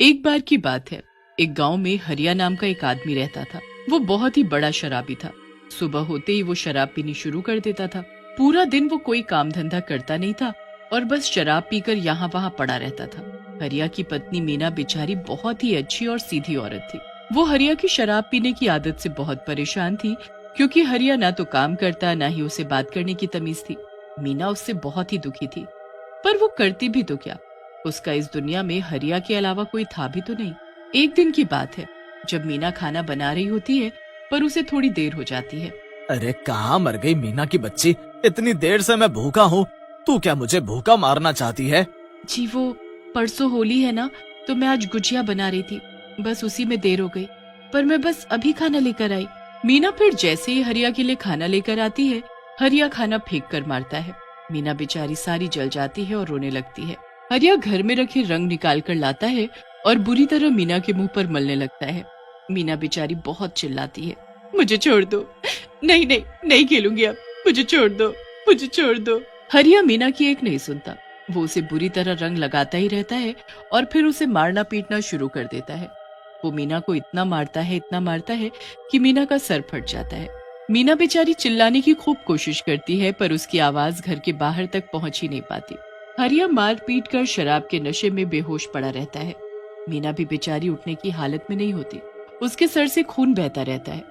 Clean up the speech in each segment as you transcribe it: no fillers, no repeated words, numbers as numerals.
एक बार की बात है, एक गांव में हरिया नाम का एक आदमी रहता था। वो बहुत ही बड़ा शराबी था। सुबह होते ही वो शराब पीनी शुरू कर देता था। पूरा दिन वो कोई काम धंधा करता नहीं था और बस शराब पीकर यहाँ वहाँ पड़ा रहता था। हरिया की पत्नी मीना बेचारी बहुत ही अच्छी और सीधी औरत थी। वो हरिया की शराब पीने की आदत से बहुत परेशान थी, क्योंकि हरिया ना तो काम करता, ना ही उसे बात करने की तमीज थी। मीना उससे बहुत ही दुखी थी, पर वो करती भी तो क्या। उसका इस दुनिया में हरिया के अलावा कोई था भी तो नहीं। एक दिन की बात है, जब मीना खाना बना रही होती है, पर उसे थोड़ी देर हो जाती है। अरे कहाँ मर गई मीना की बच्ची, इतनी देर से मैं भूखा हूँ। तू क्या मुझे भूखा मारना चाहती है? जी वो परसों होली है ना, तो मैं आज गुजिया बना रही थी, बस उसी में देर हो गई। पर मैं बस अभी खाना लेकर आई। मीना फिर जैसे ही हरिया के लिए खाना लेकर आती है, हरिया खाना फेंक कर मारता है। मीना बेचारी सारी जल जाती है और रोने लगती है। हरिया घर में रखे रंग निकाल कर लाता है और बुरी तरह मीना के मुंह पर मलने लगता है। मीना बेचारी बहुत चिल्लाती है, मुझे छोड़ दो, नहीं नहीं नहीं खेलूंगी अब, मुझे छोड़ दो, मुझे छोड़ दो। हरिया मीना की एक नहीं सुनता। वो उसे बुरी तरह रंग लगाता ही रहता है और फिर उसे मारना पीटना शुरू कर देता है। वो मीना को इतना मारता है कि मीना का सर फट जाता है। मीना बेचारी चिल्लाने की खूब कोशिश करती है, पर उसकी आवाज घर के बाहर तक पहुंच ही नहीं पाती। हरिया मार पीट कर शराब के नशे में बेहोश पड़ा रहता है। मीना भी बेचारी उठने की हालत में नहीं होती। उसके सर से खून बहता रहता है।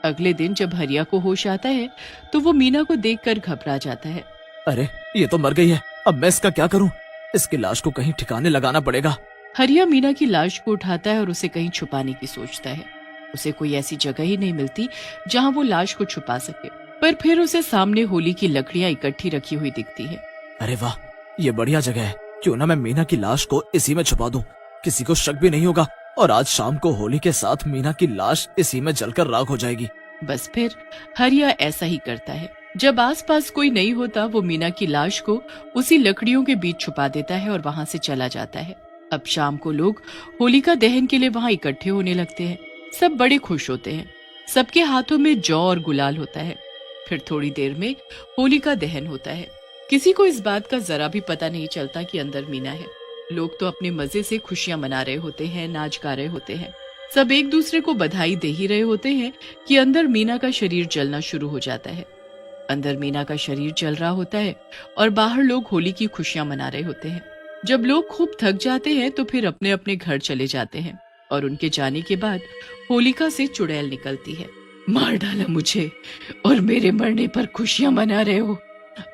अगले दिन जब हरिया को होश आता है, तो वो मीना को देखकर घबरा जाता है। अरे ये तो मर गई है, अब मैं इसका क्या करूँ? इसकी लाश को कहीं ठिकाने लगाना पड़ेगा। हरिया मीना की लाश को उठाता है और उसे कहीं छुपाने की सोचता है। उसे कोई ऐसी जगह ही नहीं मिलती जहाँ वो लाश को छुपा सके। पर फिर उसे सामने होली की लकड़ियाँ इकट्ठी रखी हुई दिखती है। अरे वाह, ये बढ़िया जगह है। क्यों ना मैं मीना की लाश को इसी में छुपा दूं, किसी को शक भी नहीं होगा और आज शाम को होली के साथ मीना की लाश इसी में जलकर राख हो जाएगी। बस फिर हरिया ऐसा ही करता है। जब आसपास कोई नहीं होता, वो मीना की लाश को उसी लकड़ियों के बीच छुपा देता है और वहाँ से चला जाता है। अब शाम को लोग होलिका दहन के लिए वहाँ इकट्ठे होने लगते हैं। सब बड़े खुश होते हैं। सबके हाथों में जौ और गुलाल होता है। फिर थोड़ी देर में होलिका दहन होता है। किसी को इस बात का जरा भी पता नहीं चलता कि अंदर मीना है। लोग तो अपने मजे से खुशियां मना रहे होते हैं, नाच गा रहे होते हैं। सब एक दूसरे को बधाई दे ही रहे होते हैं कि अंदर मीना का शरीर जलना शुरू हो जाता है। अंदर मीना का शरीर जल रहा होता है और बाहर लोग होली की खुशियां मना रहे होते हैं। जब लोग खूब थक जाते हैं तो फिर अपने अपने घर चले जाते हैं और उनके जाने के बाद होलिका से चुड़ैल निकलती है। मार डाला मुझे और मेरे मरने पर खुशियां मना रहे हो,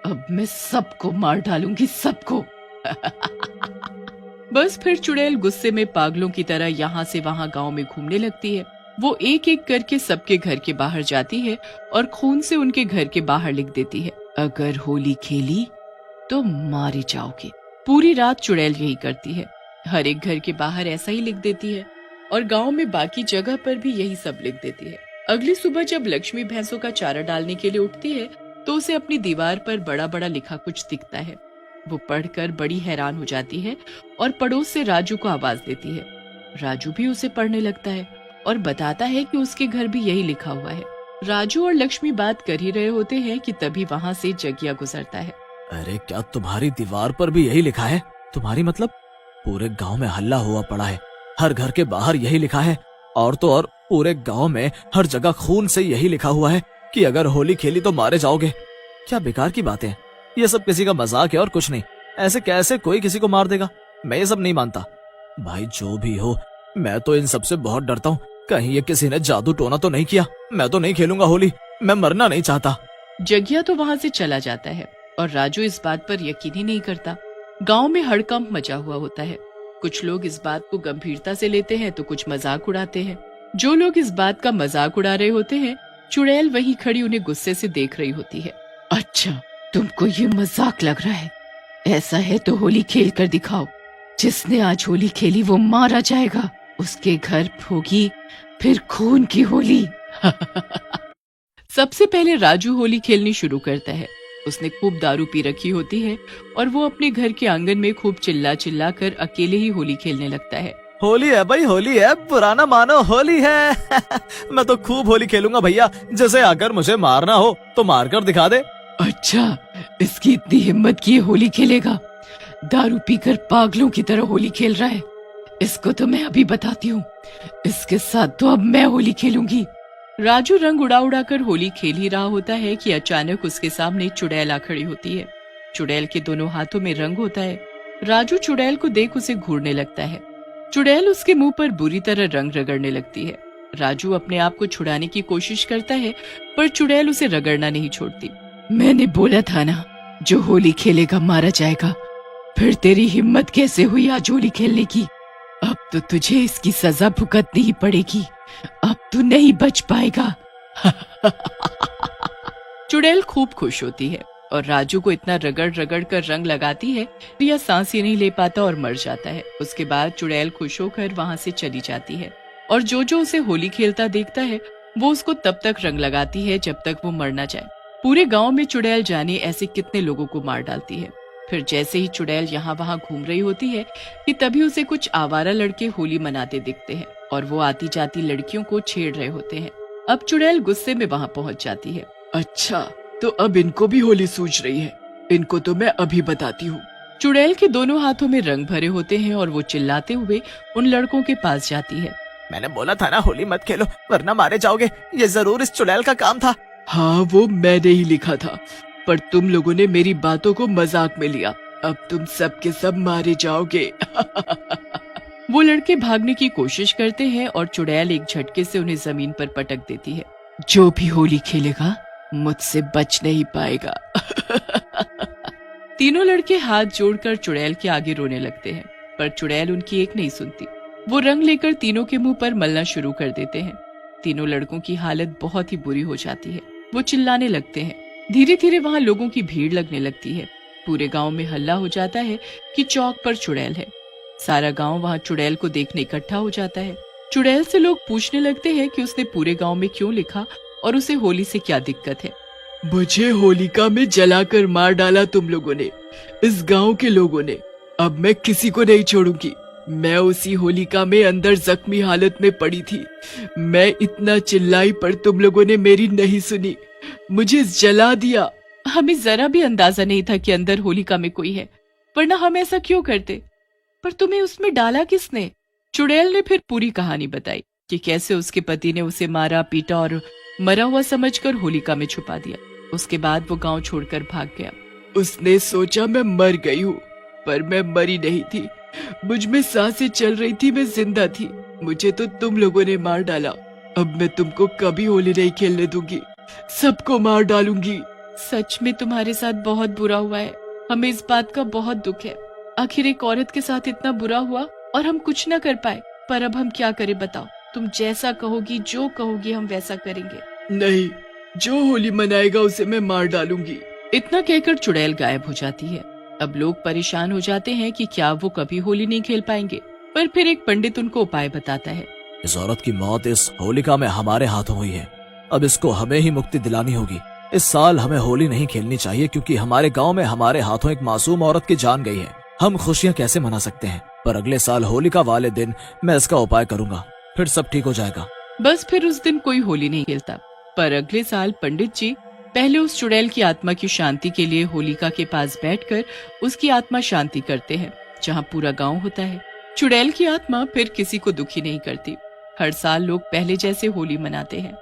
अब मैं सबको मार डालूंगी, सबको। बस फिर चुड़ैल गुस्से में पागलों की तरह यहाँ से वहाँ गांव में घूमने लगती है। वो एक एक करके सबके घर के बाहर जाती है और खून से उनके घर के बाहर लिख देती है, अगर होली खेली तो मारे जाओगे। पूरी रात चुड़ैल यही करती है। हर एक घर के बाहर ऐसा ही लिख देती है और गांव में बाकी जगह पर भी यही सब लिख देती है। अगली सुबह जब लक्ष्मी भैंसों का चारा डालने के लिए उठती है, तो उसे अपनी दीवार पर बड़ा बड़ा लिखा कुछ दिखता है। वो पढ़कर बड़ी हैरान हो जाती है और पड़ोस से राजू को आवाज देती है। राजू भी उसे पढ़ने लगता है और बताता है कि उसके घर भी यही लिखा हुआ है। राजू और लक्ष्मी बात कर ही रहे होते हैं कि तभी वहाँ से जगिया गुजरता है। अरे क्या तुम्हारी दीवार पर भी यही लिखा है? तुम्हारी मतलब? पूरे गांव में हल्ला हुआ पड़ा है, हर घर के बाहर यही लिखा है और तो और पूरे गांव में हर जगह खून से यही लिखा हुआ है कि अगर होली खेली तो मारे जाओगे। क्या बेकार की बातें हैं, ये सब किसी का मजाक है और कुछ नहीं। ऐसे कैसे कोई किसी को मार देगा? मैं ये सब नहीं मानता। भाई जो भी हो, मैं तो इन सब से बहुत डरता हूँ। कहीं ये किसी ने जादू टोना तो नहीं किया? मैं तो नहीं खेलूंगा होली, मैं मरना नहीं चाहता। जगिया तो वहाँ से चला जाता है और राजू इस बात पर यकीन ही नहीं करता। गांव में हड़कंप मचा हुआ होता है। कुछ लोग इस बात को गंभीरता से लेते हैं तो कुछ मजाक उड़ाते हैं। जो लोग इस बात का मजाक उड़ा रहे होते हैं, चुड़ैल वहीं खड़ी उन्हें गुस्से से देख रही होती है। अच्छा, तुमको ये मजाक लग रहा है? ऐसा है तो होली खेल कर दिखाओ। जिसने आज होली खेली वो मारा जाएगा। उसके घर होगी फिर खून की होली। सबसे पहले राजू होली खेलनी शुरू करता है। उसने खूब दारू पी रखी होती है और वो अपने घर के आंगन में खूब चिल्ला चिल्ला कर अकेले ही होली खेलने लगता है। होली है भाई, होली है, पुराना मानो होली है। मैं तो खूब होली खेलूंगा भैया, जैसे अगर मुझे मारना हो तो मार कर दिखा दे। अच्छा, इसकी इतनी हिम्मत की होली खेलेगा? दारू पीकर पागलों की तरह होली खेल रहा है। इसको तो मैं अभी बताती हूँ, इसके साथ तो अब मैं होली खेलूंगी। राजू रंग उड़ा उड़ा कर होली खेल ही रहा होता है कि अचानक उसके सामने चुड़ैल आ खड़ी होती है। चुड़ैल के दोनों हाथों में रंग होता है। राजू चुड़ैल को देख उसे घूरने लगता है। चुड़ैल उसके मुंह पर बुरी तरह रंग रगड़ने लगती है। राजू अपने आप को छुड़ाने की कोशिश करता है, पर चुड़ैल उसे रगड़ना नहीं छोड़ती। मैंने बोला था ना, जो होली खेलेगा मारा जाएगा। फिर तेरी हिम्मत कैसे हुई आज होली खेलने की? अब तो तुझे इसकी सजा भुगतनी ही पड़ेगी। अब तू नहीं बच पाएगा। चुड़ैल खूब खुश होती है और राजू को इतना रगड़ रगड़ कर रंग लगाती है कि यह सांस ही नहीं ले पाता और मर जाता है। उसके बाद चुड़ैल खुश होकर वहाँ से चली जाती है और जो जो उसे होली खेलता देखता है वो उसको तब तक रंग लगाती है जब तक वो मर ना जाए। पूरे गांव में चुड़ैल जाने ऐसे कितने लोगों को मार डालती है। फिर जैसे ही चुड़ैल यहाँ वहाँ घूम रही होती है कि तभी उसे कुछ आवारा लड़के होली मनाते दिखते हैं और वो आती जाती लड़कियों को छेड़ रहे होते हैं। अब चुड़ैल गुस्से में वहाँ पहुँच जाती है। अच्छा, तो अब इनको भी होली सूझ रही है। इनको तो मैं अभी बताती हूँ। चुड़ैल के दोनों हाथों में रंग भरे होते हैं और वो चिल्लाते हुए उन लड़कों के पास जाती है। मैंने बोला था ना होली मत खेलो वरना मारे जाओगे। ये जरूर इस चुड़ैल का काम था। हाँ, वो मैंने ही लिखा था, पर तुम लोगों ने मेरी बातों को मजाक में लिया। अब तुम सब के सब मारे जाओगे। वो लड़के भागने की कोशिश करते हैं और चुड़ैल एक झटके से उन्हें जमीन पर पटक देती है। जो भी होली खेलेगा मुझसे बच नहीं पाएगा। तीनों लड़के हाथ जोड़कर चुड़ैल के आगे रोने लगते हैं, पर चुड़ैल उनकी एक नहीं सुनती। वो रंग लेकर तीनों के मुंह पर मलना शुरू कर देते हैं। तीनों लड़कों की हालत बहुत ही बुरी हो जाती है। वो चिल्लाने लगते हैं। धीरे धीरे वहाँ लोगों की भीड़ लगने लगती है। पूरे गांव में हल्ला हो जाता है कि चौक पर चुड़ैल है। सारा गांव वहाँ चुड़ैल को देखने इकट्ठा हो जाता है। चुड़ैल से लोग पूछने लगते हैं कि उसने पूरे गांव में क्यों लिखा और उसे होली से क्या दिक्कत है। मुझे होलिका में जलाकर मार डाला तुम लोगों ने, इस गांव के लोगों ने। अब मैं किसी को नहीं छोड़ूंगी। मैं उसी होलिका में अंदर जख्मी हालत में पड़ी थी। मैं इतना चिल्लाई पर तुम लोगों ने मेरी नहीं सुनी, मुझे जला दिया। हमें जरा भी अंदाजा नहीं था कि अंदर होलिका में कोई है, वरना हम ऐसा क्यों करते। पर तुम्हें उसमें डाला किसने? चुड़ैल ने फिर पूरी कहानी बताई कि कैसे उसके पति ने उसे मारा पीटा और मरा हुआ समझकर होलिका में छुपा दिया। उसके बाद वो गांव छोड़कर भाग गया। उसने सोचा मैं मर गई हूँ, पर मैं मरी नहीं थी। मुझ में सांसें चल रही थी, मैं जिंदा थी। मुझे तो तुम लोगों ने मार डाला। अब मैं तुमको कभी होली नहीं खेलने दूंगी, सबको मार डालूंगी। सच में तुम्हारे साथ बहुत बुरा हुआ है। हमें इस बात का बहुत दुख है। आखिर एक औरत के साथ इतना बुरा हुआ और हम कुछ न कर पाए। पर अब हम क्या करें बताओ? तुम जैसा कहोगी, जो कहोगी हम वैसा करेंगे। नहीं, जो होली मनाएगा उसे मैं मार डालूंगी। इतना कहकर चुड़ैल गायब हो जाती है। अब लोग परेशान हो जाते हैं कि क्या वो कभी होली नहीं खेल पाएंगे। पर फिर एक पंडित उनको उपाय बताता है। इस औरत की मौत इस होलिका में हमारे हाथों हुई है। अब इसको हमें ही मुक्ति दिलानी होगी। इस साल हमें होली नहीं खेलनी चाहिए क्योंकि हमारे गांव में हमारे हाथों एक मासूम औरत की जान गई है। हम खुशियां कैसे मना सकते हैं? पर अगले साल होलिका वाले दिन मैं इसका उपाय करूंगा, फिर सब ठीक हो जाएगा। बस फिर उस दिन कोई होली नहीं खेलता। पर अगले साल पंडित जी पहले उस चुड़ैल की आत्मा की शांति के लिए होलिका के पास बैठकर उसकी आत्मा शांति करते हैं, जहाँ पूरा गांव होता है। चुड़ैल की आत्मा फिर किसी को दुखी नहीं करती। हर साल लोग पहले जैसे होली मनाते हैं।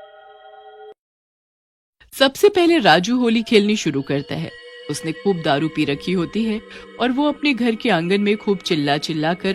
सबसे पहले राजू होली खेलनी शुरू करता है। उसने खूब दारू पी रखी होती है और वो अपने घर के आंगन में खूब चिल्ला चिल्ला कर